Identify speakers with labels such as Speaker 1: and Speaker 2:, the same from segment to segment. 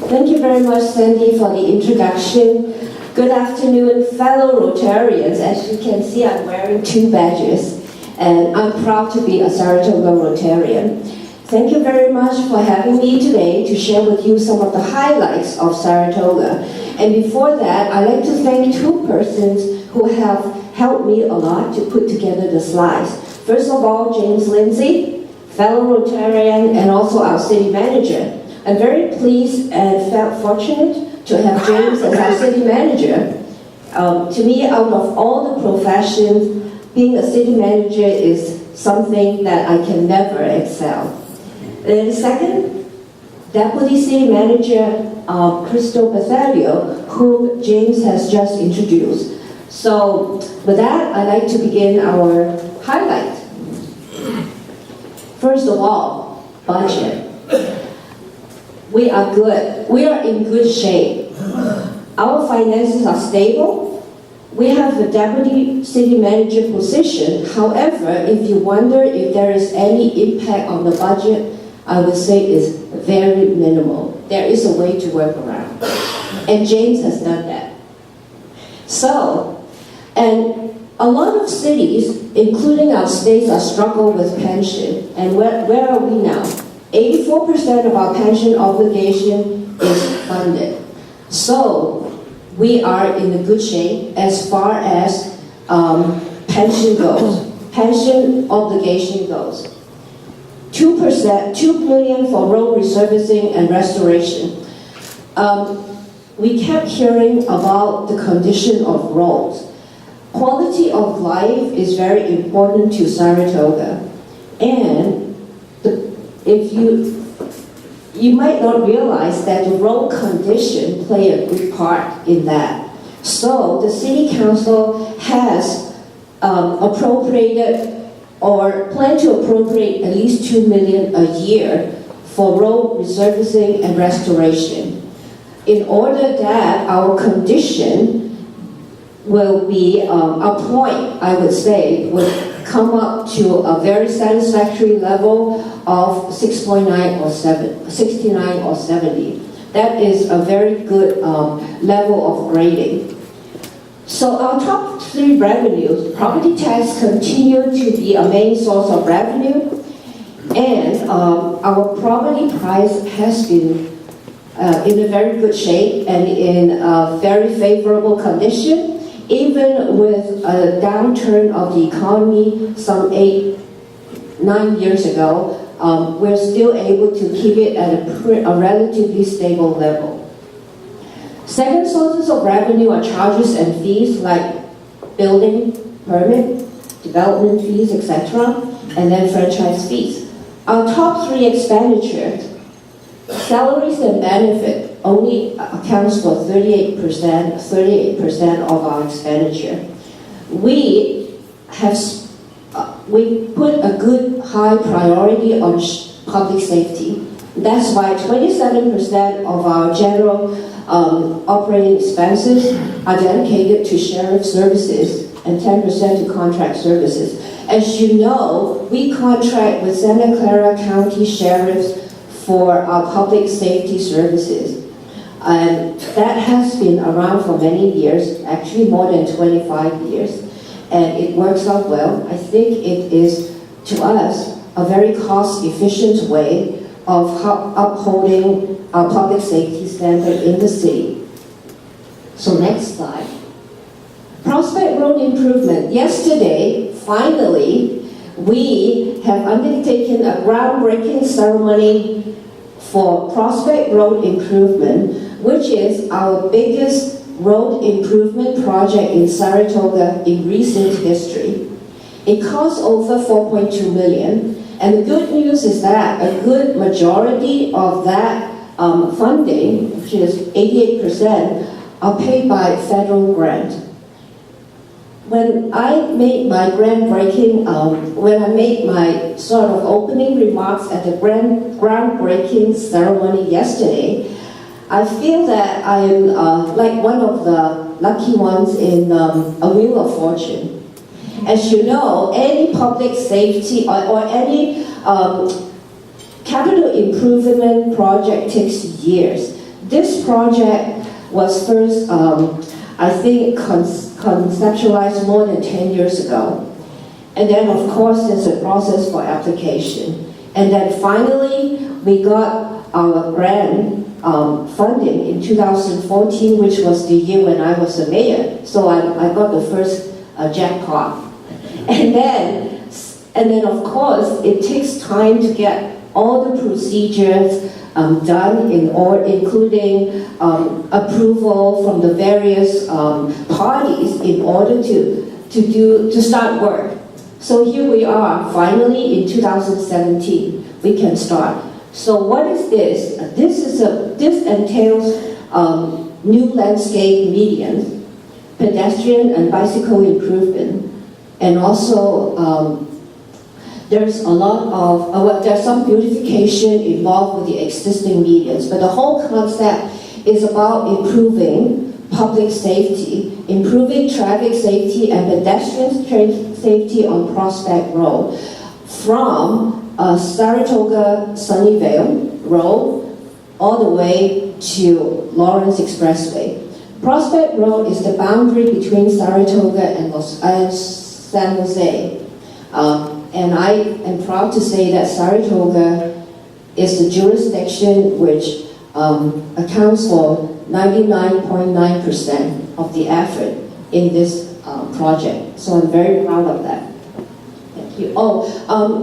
Speaker 1: Thank you very much, Sandy, for the introduction. Good afternoon, fellow Rotarians. As you can see, I'm wearing 2 badges, and I'm proud to be a Saratoga Rotarian. Thank you very much for having me today to share with you some of the highlights of Saratoga. And before that, I'd like to thank 2 persons who have helped me a lot to put together the slides. First of all, James Lindsay, fellow Rotarian and also our city manager. I'm very pleased and felt fortunate to have James as our city manager. To me, out of all the professions, being a city manager is something that I can never excel. And second, Deputy City Manager Crystal Bethalio, whom James has just introduced. So with that, I'd like to begin our highlight. First of all, budget. We are good. We are in good shape. Our finances are stable. We have the Deputy City Manager position. However, if you wonder if there is any impact on the budget, I would say it's very minimal. There is a way to work around. And James has done that. So, and a lot of cities, including our states, are struggling with pension. And where are we now? 84% of our pension obligation is funded. So we are in a good shape as far as pension goes, pension obligation goes. 2%, $2 million for road resurfacing and restoration. We kept hearing about the condition of roads. Quality of life is very important to Saratoga. And if you might not realize that the road condition play a good part in that. So the City Council has appropriated or plan to appropriate at least $2 million a year for road resurfacing and restoration, in order that our condition will be a point, I would say, would come up to a very satisfactory level of 6.9 or 69 or 70. That is a very good level of grading. So our top 3 revenues, property tax continue to be a main source of revenue, and our property price has been in a very good shape and in a very favorable condition. Even with a downturn of the economy some 8-9 years ago, we're still able to keep it at a relatively stable level. Second sources of revenue are charges and fees like building permit, development fees, etc., and then franchise fees. Our top 3 expenditures, salaries and benefit, only accounts for 38% of our expenditure. We put a good high priority on public safety. That's why 27% of our general operating expenses are dedicated to sheriff services and 10% to contract services. As you know, we contract with Santa Clara County Sheriffs for our public safety services. And that has been around for many years, actually more than 25 years, and it works out well. I think it is, to us, a very cost-efficient way of upholding our public safety standard in the city. So next slide. Prospect Road improvement. Yesterday, finally, we have undertaken a groundbreaking ceremony for Prospect Road improvement, which is our biggest road improvement project in Saratoga in recent history. It costs over $4.2 million, and the good news is that a good majority of that funding, which is 88%, are paid by federal grant. When I made my when I made my sort of opening remarks at the groundbreaking ceremony yesterday, I feel that I'm like one of the lucky ones in a Wheel of Fortune. As you know, any public safety or any capital improvement project takes years. This project was first, I think, conceptualized more than 10 years ago. And then, of course, there's a process for application. And then finally, we got our grant funding in 2014, which was the year when I was the mayor. So I got the first jackpot. And then, of course, it takes time to get all the procedures done, including approval from the various parties in order to start work. So here we are, finally in 2017, we can start. So what is this? This entails new landscape medians, pedestrian and bicycle improvement, and also there's a lot of, there's some beautification involved with the existing medians, but the whole concept is about improving public safety, improving traffic safety and pedestrian safety on Prospect Road from Saratoga Sunnyvale Road all the way to Lawrence Expressway. Prospect Road is the boundary between Saratoga and San Jose. And I am proud to say that Saratoga is the jurisdiction which accounts for 99.9% of the effort in this project. So I'm very proud of that. Thank you.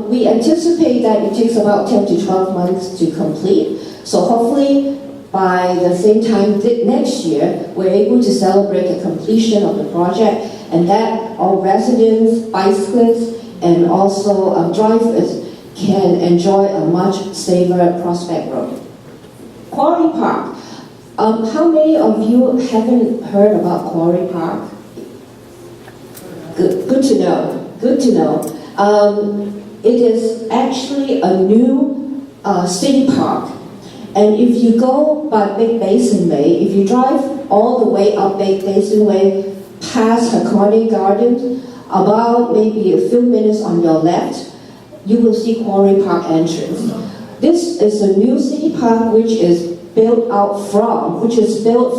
Speaker 1: We anticipate that it takes about 10 to 12 months to complete. So hopefully by the same time next year, we're able to celebrate the completion of the project, and that all residents, bicyclists, and also drivers can enjoy a much safer Prospect Road. Quarry Park. How many of you haven't heard about Quarry Park? Good to know. Good to know. It is actually a new city park. And if you go by Big Basin Way, if you drive all the way up Big Basin Way past Hakone Gardens, about maybe a few minutes on your left, you will see Quarry Park entrance. This is a new city park which is built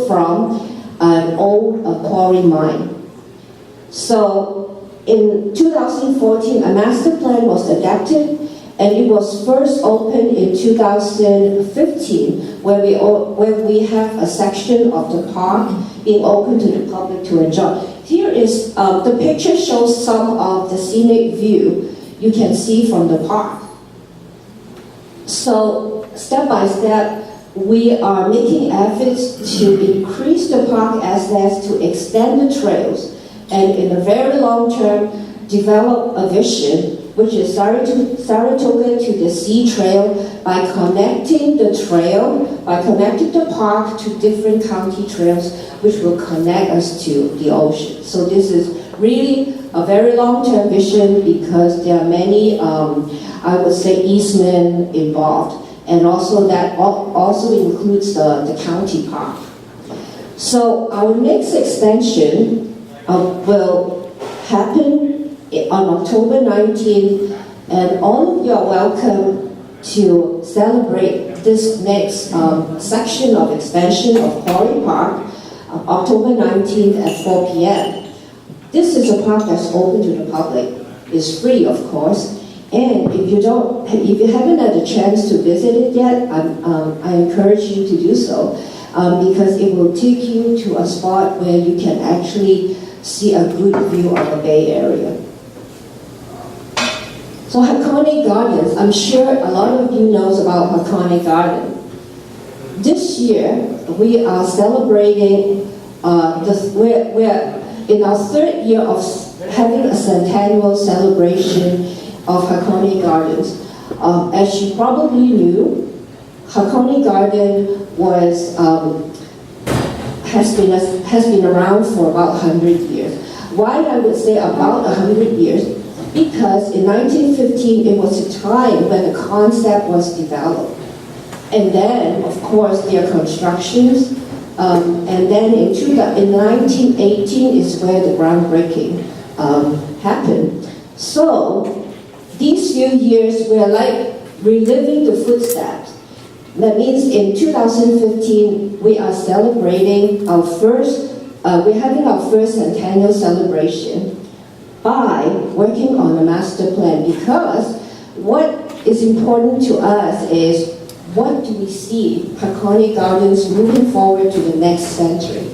Speaker 1: from an old quarry mine. So in 2014, a master plan was adopted, and it was first opened in 2015, where we have a section of the park being open to the public to enjoy. Here is, the picture shows some of the scenic view you can see from the park. So, step by step, we are making efforts to increase the park access, to extend the trails, and in the very long term, develop a vision, which is Saratoga to the Sea Trail, by connecting the park to different county trails, which will connect us to the ocean. So this is really a very long-term vision, because there are many, I would say, easements involved. And also that also includes the county park. So our next extension will happen on October 19th, and all of you are welcome to celebrate this next section of expansion of Quarry Park, October 19th at 4 p.m. This is a park that's open to the public. It's free, of course. And if you haven't had a chance to visit it yet, I encourage you to do so, because it will take you to a spot where you can actually see a good view of the Bay Area. So Hakone Gardens, I'm sure a lot of you knows about Hakone Garden. This year, we are celebrating, we're in our third year of having a centennial celebration of Hakone Gardens. As you probably knew, Hakone Garden has been around for about 100 years. Why I would say about 100 years? Because in 1915, it was a time when the concept was developed. And then, of course, there are constructions. And then in 1918 is where the groundbreaking happened. So these few years, we're like reliving the footsteps. That means in 2015, we are celebrating our first, we're having our first centennial celebration by working on a master plan, because what is important to us is what do we see Hakone Gardens moving forward to the next century.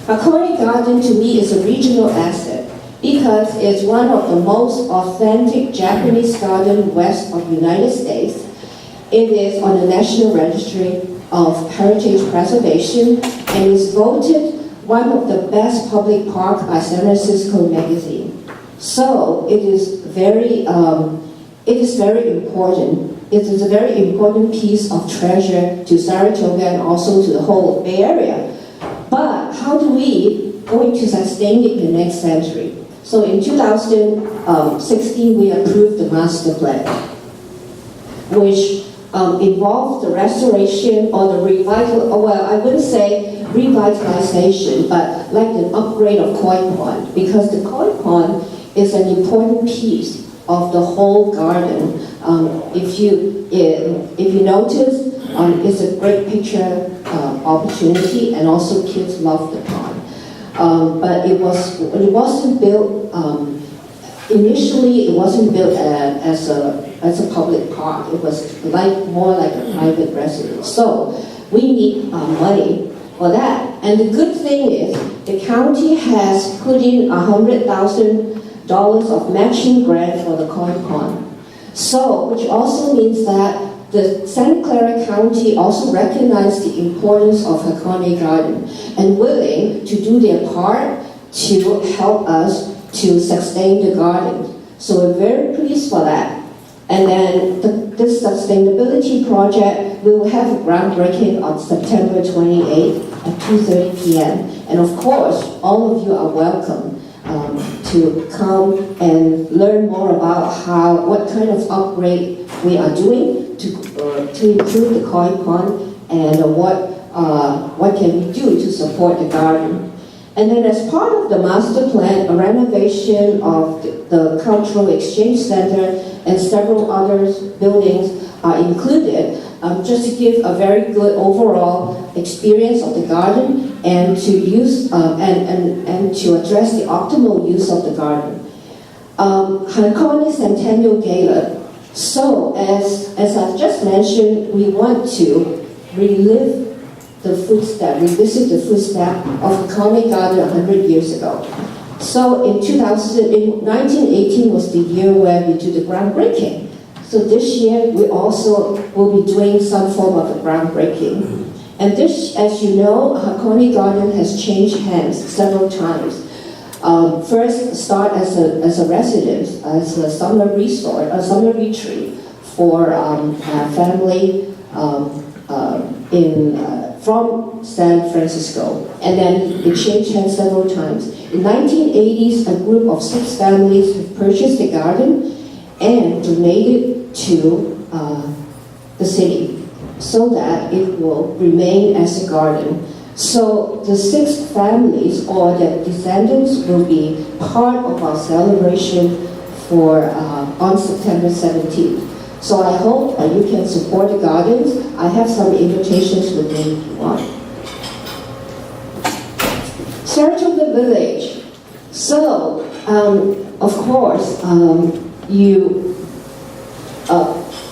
Speaker 1: Hakone Garden to me is a regional asset because it's one of the most authentic Japanese gardens west of the United States. It is on the National Registry of Heritage Preservation and is voted one of the best public parks by San Francisco Magazine. So it is very important. It is a very important piece of treasure to Saratoga and also to the whole Bay Area. But how do we going to sustain it in the next century? So in 2016, we approved the master plan, which involved the restoration or the revival, well, I wouldn't say revitalization, but like an upgrade of Koi Pond, because the Koi Pond is an important piece of the whole garden. If you notice, it's a great picture opportunity, and also kids love the pond. But it wasn't built. Initially, it wasn't built as a public park. It was more like a private residence. So we need money for that. And the good thing is, the county has put in $100,000 of matching grant for the Koi Pond. So, which also means that the Santa Clara County also recognized the importance of Hakone Garden and willing to do their part to help us to sustain the garden. So we're very pleased for that. And then this sustainability project, we will have a groundbreaking on September 28th at 2:30 p.m. And of course, all of you are welcome to come and learn more about what kind of upgrade we are doing to improve the Koi Pond and what can we do to support the garden. And then as part of the master plan, a renovation of the Cultural Exchange Center and several other buildings are included, just to give a very good overall experience of the garden and to use and to address the optimal use of the garden. Hakone Centennial Gala. So as I've just mentioned, we want to relive the footstep, revisit the footstep of Hakone Garden 100 years ago. So in 1918 was the year where we do the groundbreaking. So this year we also will be doing some form of a groundbreaking. And this, as you know, Hakone Garden has changed hands several times. First, start as a residence, as a summer resort, a summer retreat for family from San Francisco. And then it changed hands several times. In 1980s, a group of 6 families purchased the garden and donated to the city so that it will remain as a garden. So the 6 families or their descendants will be part of our celebration on September 17th. So I hope you can support the gardens. I have some invitations with me if you want. Saratoga Village. So, of course,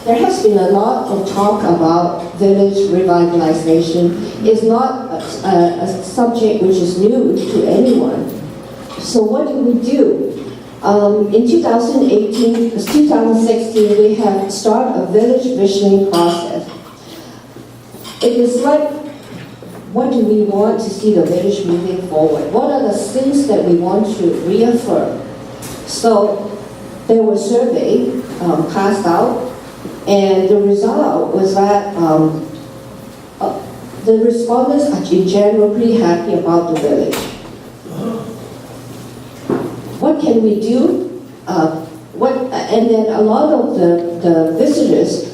Speaker 1: there has been a lot of talk about village revitalization. It's not a subject which is new to anyone. So what do we do? In 2016, we have started a village visioning process. It is like, what do we want to see the village moving forward? What are the things that we want to reaffirm? So there was a survey passed out, and the result was that the respondents are in general pretty happy about the village. What can we do? And then a lot of the visitors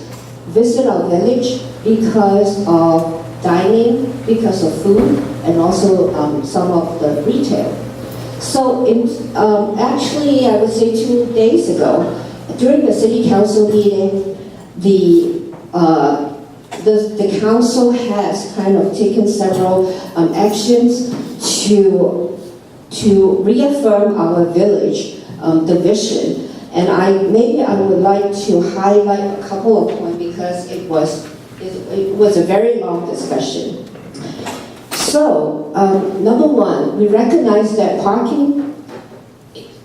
Speaker 1: visit our village because of dining, because of food, and also some of the retail. So actually, I would say 2 days ago, during the city council meeting, the the council has kind of taken several actions to reaffirm our village, the vision. And maybe I would like to highlight a couple of points because it was a very long discussion. So, number one, we recognize that parking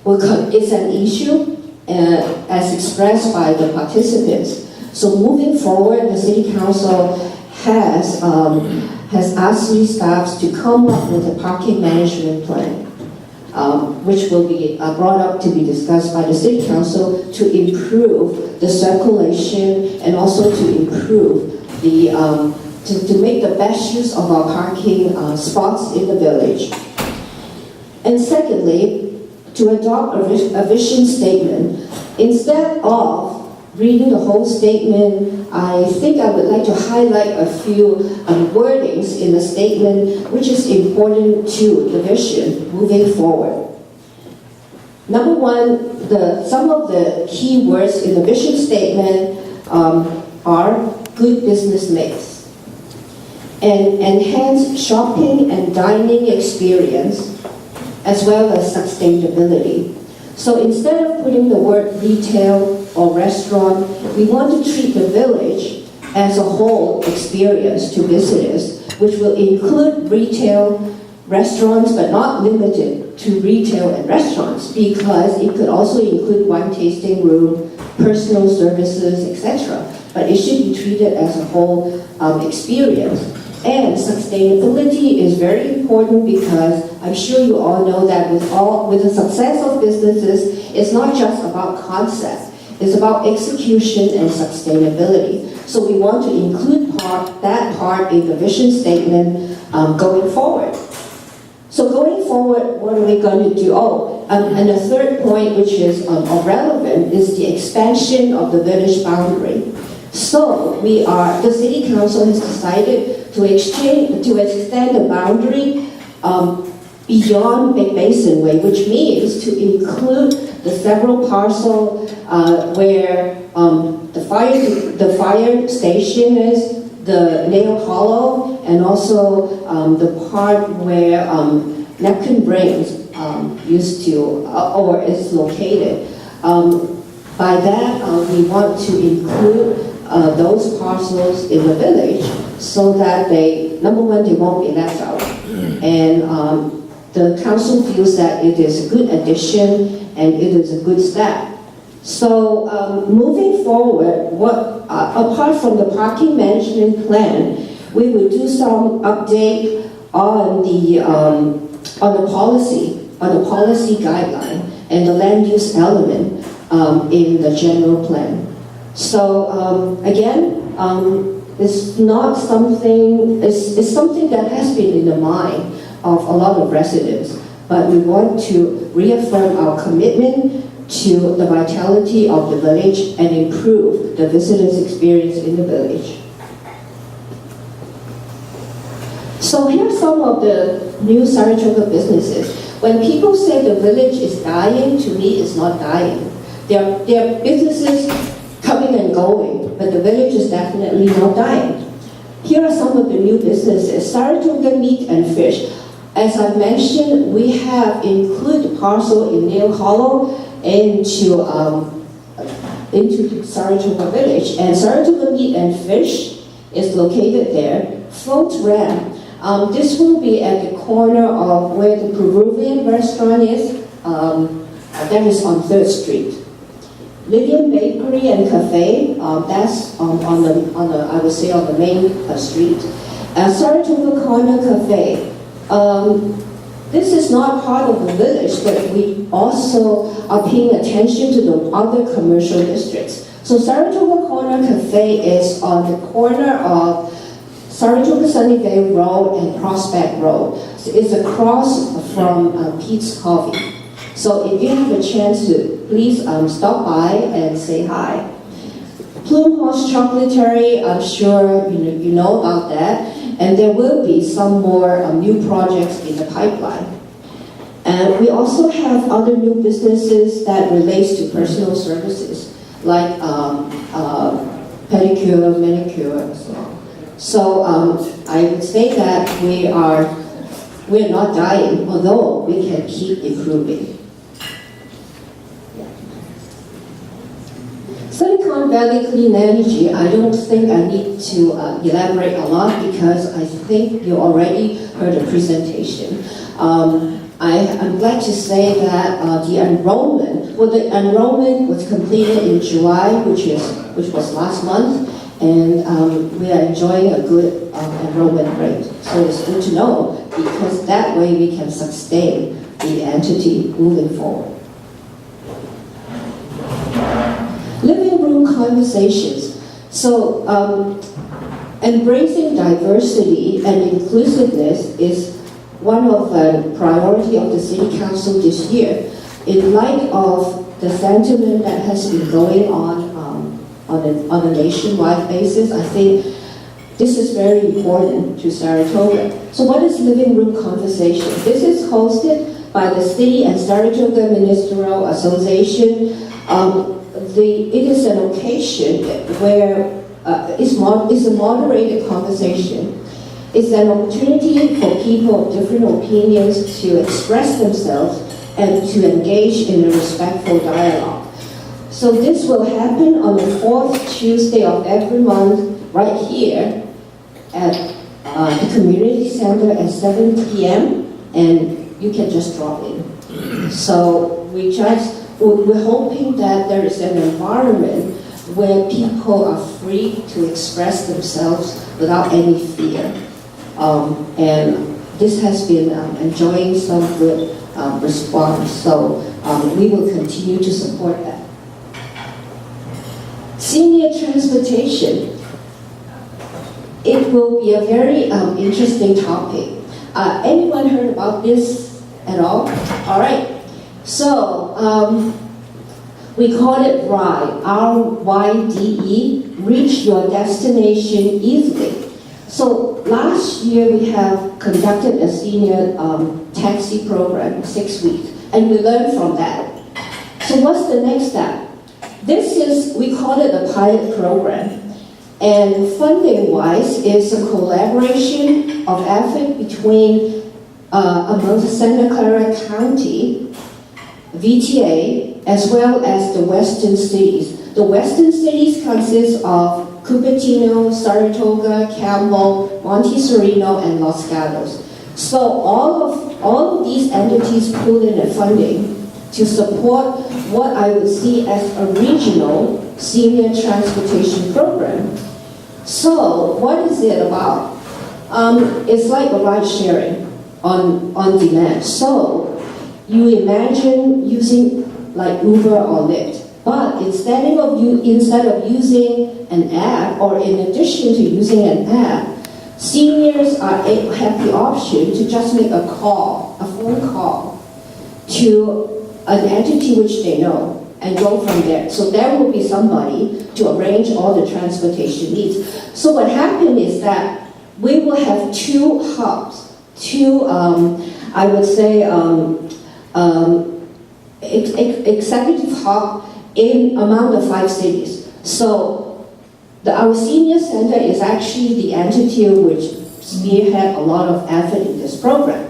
Speaker 1: is an issue as expressed by the participants. So moving forward, the City Council has asked city staffs to come up with a parking management plan, which will be brought up to be discussed by the City Council to improve the circulation and also to improve to make the best use of our parking spots in the village. And secondly, to adopt a vision statement. Instead of reading the whole statement, I think I would like to highlight a few wordings in the statement which is important to the vision moving forward. Number one, some of the key words in the vision statement are good business mix, and enhance shopping and dining experience, as well as sustainability. So instead of putting the word retail or restaurant, we want to treat the village as a whole experience to visitors, which will include retail, restaurants, but not limited to retail and restaurants, because it could also include wine tasting room, personal services, etc. But it should be treated as a whole experience. And sustainability is very important because I'm sure you all know that with the success of businesses, it's not just about concept, it's about execution and sustainability. So we want to include that part in the vision statement going forward. So going forward, what are we going to do? And the third point, which is relevant, is the expansion of the village boundary. So the City Council has decided to extend the boundary beyond Big Basin Way, which means to include the several parcels where the fire station is, the Nail Hollow, and also the part where Napkin Brains used to or is located. By that, we want to include those parcels in the village so that number one, they won't be left out. And the council feels that it is a good addition and it is a good step. So moving forward, apart from the parking management plan, we will do some update on the policy guideline and the land use element in the general plan. So again, it's not something. It's something that has been in the mind of a lot of residents, but we want to reaffirm our commitment to the vitality of the village and improve the visitors' experience in the village. So here are some of the new Saratoga businesses. When people say the village is dying, to me it's not dying. There are businesses coming and going, but the village is definitely not dying. Here are some of the new businesses. Saratoga Meat and Fish. As I mentioned, we have included parcel in Nail Hollow into Saratoga Village, and Saratoga Meat and Fish is located there. Float Ram. This will be at the corner of where the Peruvian restaurant is. That is on 3rd Street. Lillian Bakery and Cafe, that's on the I would say on the main street. Saratoga Corner Cafe. This is not part of the village, but we also are paying attention to the other commercial districts. So Saratoga Corner Cafe is on the corner of Saratoga Sunnyvale Road and Prospect Road. So it's across from Pete's Coffee. So if you have a chance to, please stop by and say hi. Plume Horse Chocolatory, I'm sure you know about that. And there will be some more new projects in the pipeline. And we also have other new businesses that relates to personal services, like pedicure, manicure, and so on. So I would say that we're not dying, although we can keep improving. Silicon Valley Clean Energy, I don't think I need to elaborate a lot because I think you already heard the presentation. I'm glad to say that the enrollment was completed in July, which was last month, and we are enjoying a good enrollment rate. So it's good to know because that way we can sustain the entity moving forward. Living room conversations. So embracing diversity and inclusiveness is one of the priority of the City Council this year. In light of the sentiment that has been going on a nationwide basis, I think this is very important to Saratoga. So what is Living Room Conversation? This is hosted by the City and Saratoga Ministerial Association. It is an occasion where it's a moderated conversation. It's an opportunity for people of different opinions to express themselves and to engage in a respectful dialogue. So this will happen on the 4th Tuesday of every month right here at the community center at 7 p.m. and you can just drop in. So we're hoping that there is an environment where people are free to express themselves without any fear. And this has been enjoying some good response, so we will continue to support that. Senior transportation. It will be a very interesting topic. Anyone heard about this at all? All right. So, we call it RYDE, R-Y-D-E, Reach Your Destination Easily. So last year we have conducted a senior taxi program, 6 weeks, and we learned from that. So what's the next step? We call it a pilot program. And funding-wise, it's a collaboration of effort between among Santa Clara County, VTA, as well as the Western cities. The Western cities consist of Cupertino, Saratoga, Campbell, Montecito, and Los Gatos. So all of these entities pull in the funding to support what I would see as a regional senior transportation program. So what is it about? It's like a ride sharing on demand. So you imagine using like Uber or Lyft, but instead of using an app, or in addition to using an app, seniors have the option to just make a phone call to an entity which they know and go from there. So there will be somebody to arrange all the transportation needs. So what happened is that we will have 2 hubs, I would say, executive hub among the 5 cities. So our senior center is actually the entity which spearhead a lot of effort in this program.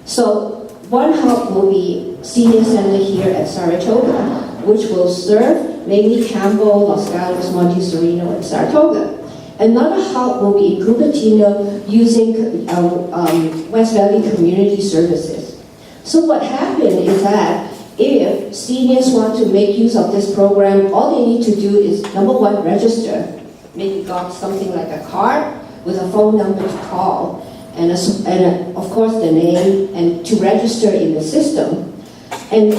Speaker 1: So one hub will be senior center here at Saratoga, which will serve mainly Campbell, Los Gatos, Montecito, and Saratoga. Another hub will be in Cupertino using West Valley Community Services. So what happened is that if seniors want to make use of this program, all they need to do is, number 1, register. Maybe got something like a card with a phone number to call, and of course the name, and to register in the system. And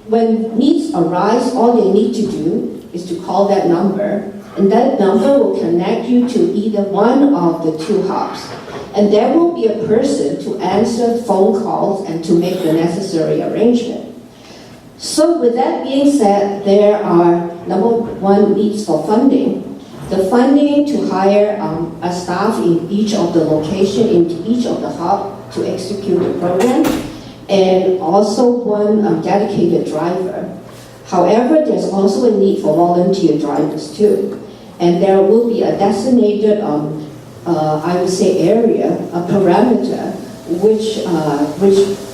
Speaker 1: when needs arise, all they need to do is to call that number, and that number will connect you to either one of the 2 hubs. And there will be a person to answer phone calls and to make the necessary arrangement. So with that being said, there are, number 1, needs for funding. The funding to hire a staff in each of the location, in each of the hub to execute the program, and also 1 dedicated driver. However, there's also a need for volunteer drivers too. And there will be a designated I would say, area, a parameter, which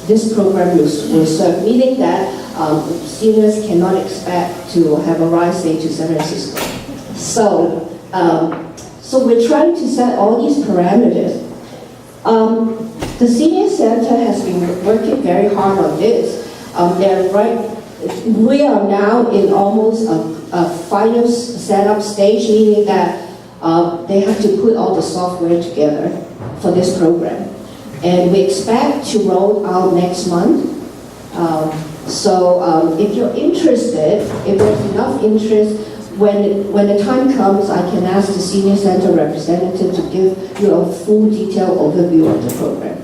Speaker 1: this program will serve, meaning that seniors cannot expect to have a ride, say, to San Francisco. So we're trying to set all these parameters. The Senior Center has been working very hard on this. We are now in almost a final setup stage, meaning that they have to put all the software together for this program. And we expect to roll out next month. If you're interested, if there's enough interest, when the time comes, I can ask the Senior Center representative to give you a full detailed overview of the program.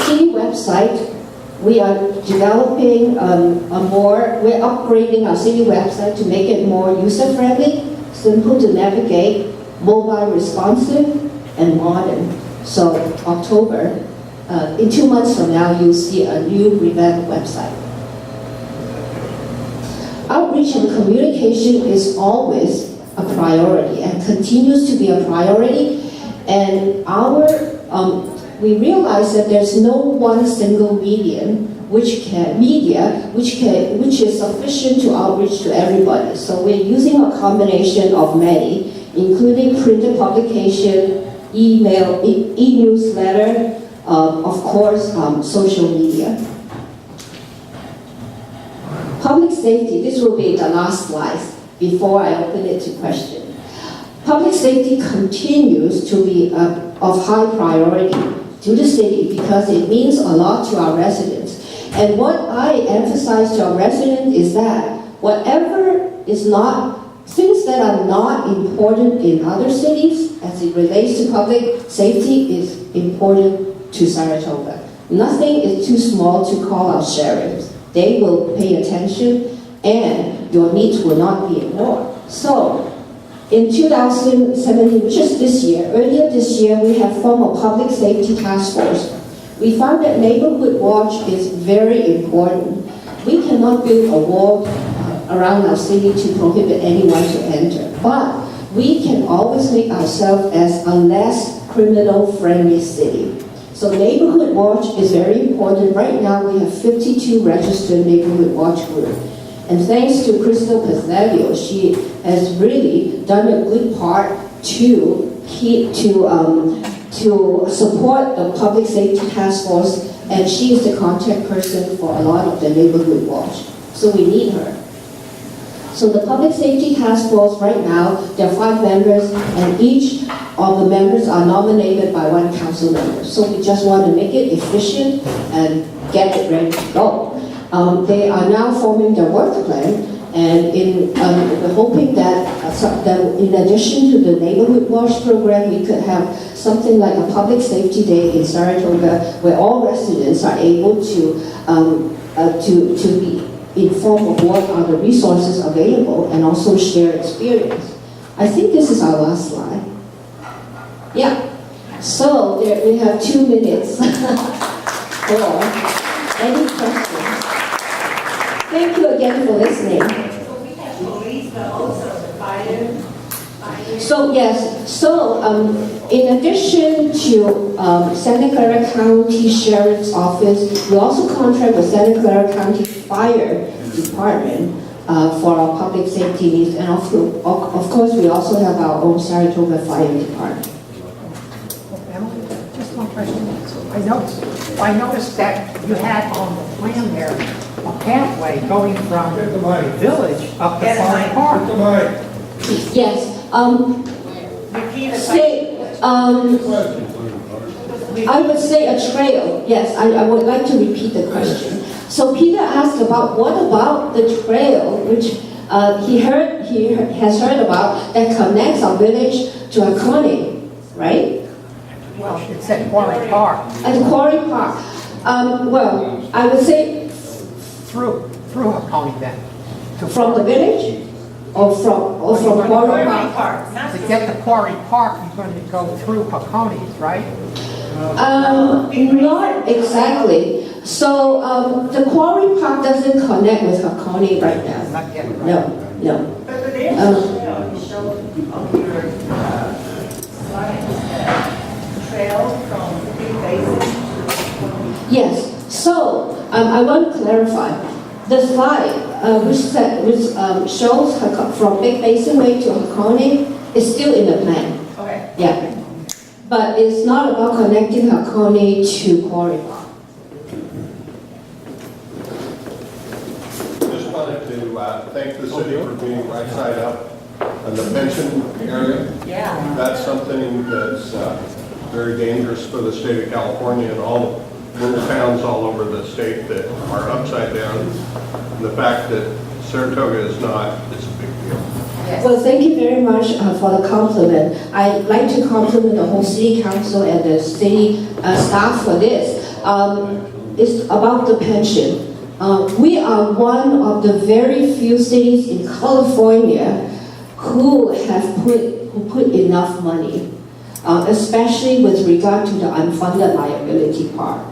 Speaker 1: City website, we are developing we're upgrading our city website to make it more user-friendly, simple to navigate, mobile responsive, and modern. So October, in 2 months from now, you'll see a new revamped website. Outreach and communication is always a priority and continues to be a priority. And we realize that there's no one single medium which is sufficient to outreach to everybody. So we're using a combination of many, including printed publication, email, e-newsletter, of course, social media. Public safety, this will be the last slide before I open it to questions. Public safety continues to be of high priority to the city because it means a lot to our residents. And what I emphasize to our residents is that whatever is not, things that are not important in other cities as it relates to public safety is important to Saratoga. Nothing is too small to call our sheriffs. They will pay attention and your needs will not be ignored. So, in 2017, which is this year, earlier this year, we have formed a public safety task force. We found that neighborhood watch is very important. We cannot build a wall around our city to prohibit anyone to enter, but we can always make ourselves as a less criminal-friendly city. So neighborhood watch is very important. Right now, we have 52 registered neighborhood watch groups. And thanks to Crystal Pathelio, she has really done a good part to support the public safety task force, and she is the contact person for a lot of the neighborhood watch. So we need her. So the public safety task force right now, there are 5 members, and each of the members are nominated by 1 council member. So we just want to make it efficient and get it ready to go. They are now forming their work plan, and we're hoping that in addition to the neighborhood watch program, we could have something like a public safety day in Saratoga where all residents are able to be informed of what are the resources available and also share experience. I think this is our last slide. Yeah. So we have 2 minutes for any questions. Thank you again for listening.
Speaker 2: So we have police, but also the fire.
Speaker 1: So yes, in addition to Santa Clara County Sheriff's Office, we also contract with Santa Clara County Fire Department for our public safety needs, and of course we also have our own Saratoga Fire Department.
Speaker 3: Emily, just one question. I noticed that you had on the plan there a pathway going from the village up to Forest Park.
Speaker 1: Yes. I would say a trail. Yes, I would like to repeat the question. So Peter asked about what about the trail, which he has heard about, that connects our village to Akone, right?
Speaker 3: Well, it's at Quarry Park.
Speaker 1: At Quarry Park. Well, I would say
Speaker 3: Through Akone then.
Speaker 1: from the village, or from Quarry Park.
Speaker 3: To get to Quarry Park, you're going to go through Hakone's, right?
Speaker 1: Not exactly. So the Quarry Park doesn't connect with Hakone right now.
Speaker 3: Not yet, right?
Speaker 1: No. No.
Speaker 2: But there's a trail, you showed on your slides, trail from Big Basin.
Speaker 1: Yes, so I want to clarify. The slide which shows from Big Basin Way to Hakone is still in the plan.
Speaker 2: Okay.
Speaker 1: Yeah. But it's not about connecting Hakone to Quarry Park.
Speaker 4: Just wanted to thank the city for being right side up on the pension area.
Speaker 2: Yeah.
Speaker 4: That's something that's very dangerous for the state of California and all little towns all over the state that are upside down. And the fact that Saratoga is not, is a big deal.
Speaker 1: Well, thank you very much for the compliment. I'd like to compliment the whole city council and the city staff for this. It's about the pension. We are one of the very few cities in California who put enough money, especially with regard to the unfunded liability part.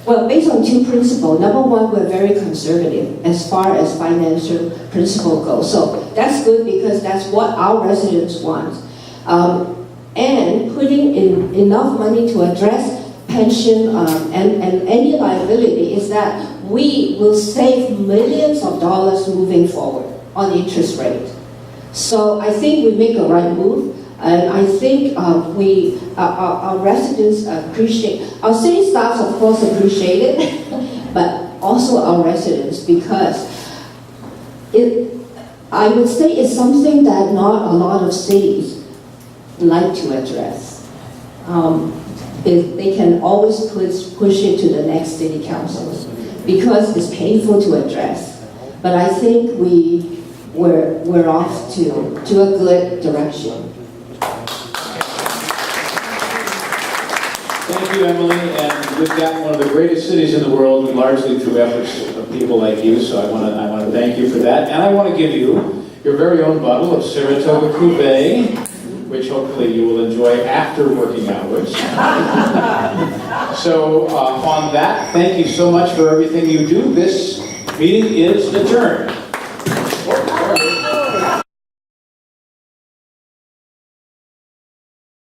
Speaker 1: Well, based on two principles. Number one, we're very conservative as far as financial principle goes. So that's good because that's what our residents want. And putting in enough money to address pension and any liability is that we will save millions of dollars moving forward on interest rate. So I think we make a right move. And I think our residents appreciate, our city staffs of course appreciate it, but also our residents because I would say it's something that not a lot of cities like to address. They can always push it to the next city councils because it's painful to address. But I think we're off to a good direction.
Speaker 5: Thank you, Emily, and we've got one of the greatest cities in the world, largely through efforts of people like you, so I want to thank you for that. And I want to give you your very own bottle of Saratoga Cuvée, which hopefully you will enjoy after working hours. So on that, thank you so much for everything you do. This meeting is adjourned.